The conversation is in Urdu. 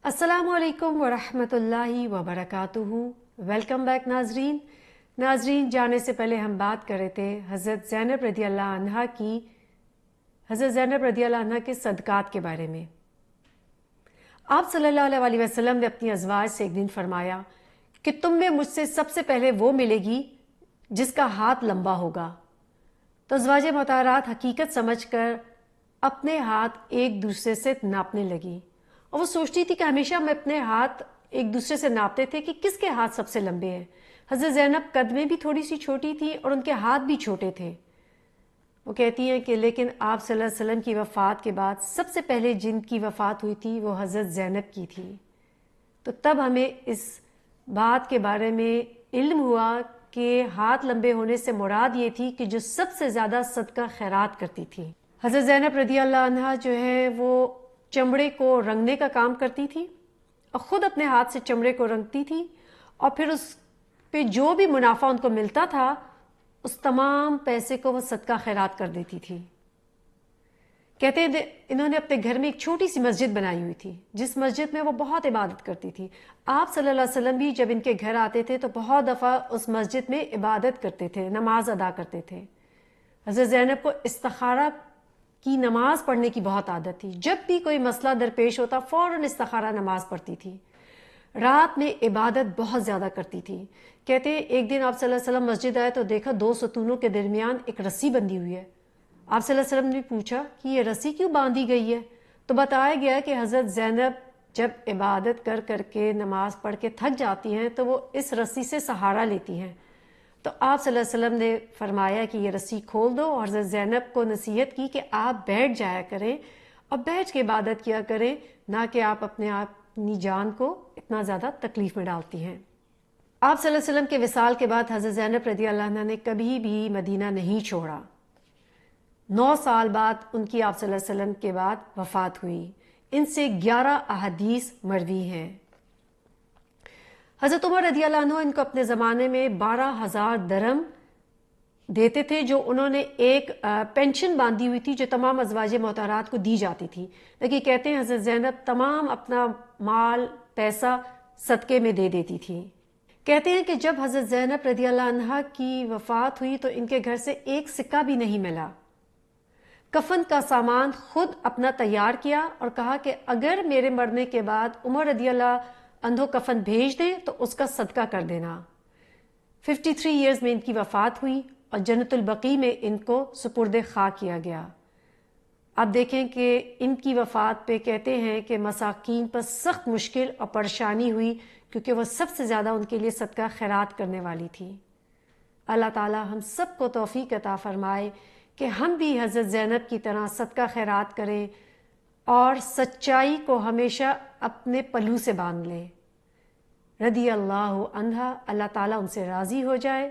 السلام علیکم ورحمۃ اللہ وبرکاتہ۔ ویلکم بیک ناظرین، جانے سے پہلے ہم بات کر رہے تھے حضرت زینب رضی اللہ عنہ کے صدقات کے بارے میں۔ آپ صلی اللہ علیہ وسلم نے اپنی ازواج سے ایک دن فرمایا کہ تم میں مجھ سے سب سے پہلے وہ ملے گی جس کا ہاتھ لمبا ہوگا۔ تو ازواج مطہرات حقیقت سمجھ کر اپنے ہاتھ ایک دوسرے سے ناپنے لگی، اور وہ سوچتی تھی کہ ہمیشہ ہم اپنے ہاتھ ایک دوسرے سے ناپتے تھے کہ کس کے ہاتھ سب سے لمبے ہیں۔ حضرت زینب قد میں بھی تھوڑی سی چھوٹی تھی اور ان کے ہاتھ بھی چھوٹے تھے۔ وہ کہتی ہیں کہ لیکن آپ صلی اللہ علیہ وسلم کی وفات کے بعد سب سے پہلے جن کی وفات ہوئی تھی وہ حضرت زینب کی تھی۔ تو تب ہمیں اس بات کے بارے میں علم ہوا کہ ہاتھ لمبے ہونے سے مراد یہ تھی کہ جو سب سے زیادہ صدقہ خیرات کرتی تھی۔ حضرت زینب رضی اللہ عنہا جو ہے وہ چمڑے کو رنگنے کا کام کرتی تھی، اور خود اپنے ہاتھ سے چمڑے کو رنگتی تھی، اور پھر اس پہ جو بھی منافع ان کو ملتا تھا اس تمام پیسے کو وہ صدقہ خیرات کر دیتی تھی۔ کہتے ہیں انہوں نے اپنے گھر میں ایک چھوٹی سی مسجد بنائی ہوئی تھی جس مسجد میں وہ بہت عبادت کرتی تھی۔ آپ صلی اللہ علیہ وسلم بھی جب ان کے گھر آتے تھے تو بہت دفعہ اس مسجد میں عبادت کرتے تھے، نماز ادا کرتے تھے۔ حضرت زینب کو استخارہ کی نماز پڑھنے کی بہت عادت تھی، جب بھی کوئی مسئلہ درپیش ہوتا فوراً استخارہ نماز پڑھتی تھی۔ رات میں عبادت بہت زیادہ کرتی تھی۔ کہتے ہیں ایک دن آپ صلی اللہ علیہ وسلم مسجد آئے تو دیکھا دو ستونوں کے درمیان ایک رسی بندھی ہوئی ہے۔ آپ صلی اللہ علیہ وسلم نے پوچھا کہ یہ رسی کیوں باندھی گئی ہے؟ تو بتایا گیا کہ حضرت زینب جب عبادت کر کر کے نماز پڑھ کے تھک جاتی ہیں تو وہ اس رسی سے سہارا لیتی ہیں۔ تو آپ صلی اللہ علیہ وسلم نے فرمایا کہ یہ رسی کھول دو، اور حضرت زینب کو نصیحت کی کہ آپ بیٹھ جایا کریں اور بیٹھ کے عبادت کیا کریں، نہ کہ آپ اپنی جان کو اتنا زیادہ تکلیف میں ڈالتی ہیں۔ آپ صلی اللہ علیہ وسلم کے وصال کے بعد حضرت زینب رضی اللہ عنہ نے کبھی بھی مدینہ نہیں چھوڑا۔ 9 سال بعد ان کی آپ صلی اللہ علیہ وسلم کے بعد وفات ہوئی۔ ان سے 11 احادیث مروی ہیں۔ حضرت عمر رضی اللہ عنہ ان کو اپنے زمانے میں 12,000 درہم دیتے تھے، جو انہوں نے ایک پینشن باندھی ہوئی تھی جو تمام ازواج مطہرات کو دی جاتی تھی۔ لیکن کہتے ہیں حضرت زینب تمام اپنا مال پیسہ صدقے میں دے دیتی تھی۔ کہتے ہیں کہ جب حضرت زینب رضی اللہ عنہ کی وفات ہوئی تو ان کے گھر سے ایک سکہ بھی نہیں ملا۔ کفن کا سامان خود اپنا تیار کیا اور کہا کہ اگر میرے مرنے کے بعد عمر رضی اللہ عنہ کفن بھیج دیں تو اس کا صدقہ کر دینا۔ 53 ایئرز میں ان کی وفات ہوئی اور جنت البقیع میں ان کو سپرد خاک کیا گیا۔ اب دیکھیں کہ ان کی وفات پہ کہتے ہیں کہ مساکین پر سخت مشکل اور پریشانی ہوئی، کیونکہ وہ سب سے زیادہ ان کے لیے صدقہ خیرات کرنے والی تھی۔ اللہ تعالی ہم سب کو توفیق عطا فرمائے کہ ہم بھی حضرت زینب کی طرح صدقہ خیرات کریں اور سچائی کو ہمیشہ اپنے پلو سے باندھ لیں۔ رضی اللہ عنہا، اللہ تعالیٰ ان سے راضی ہو جائے۔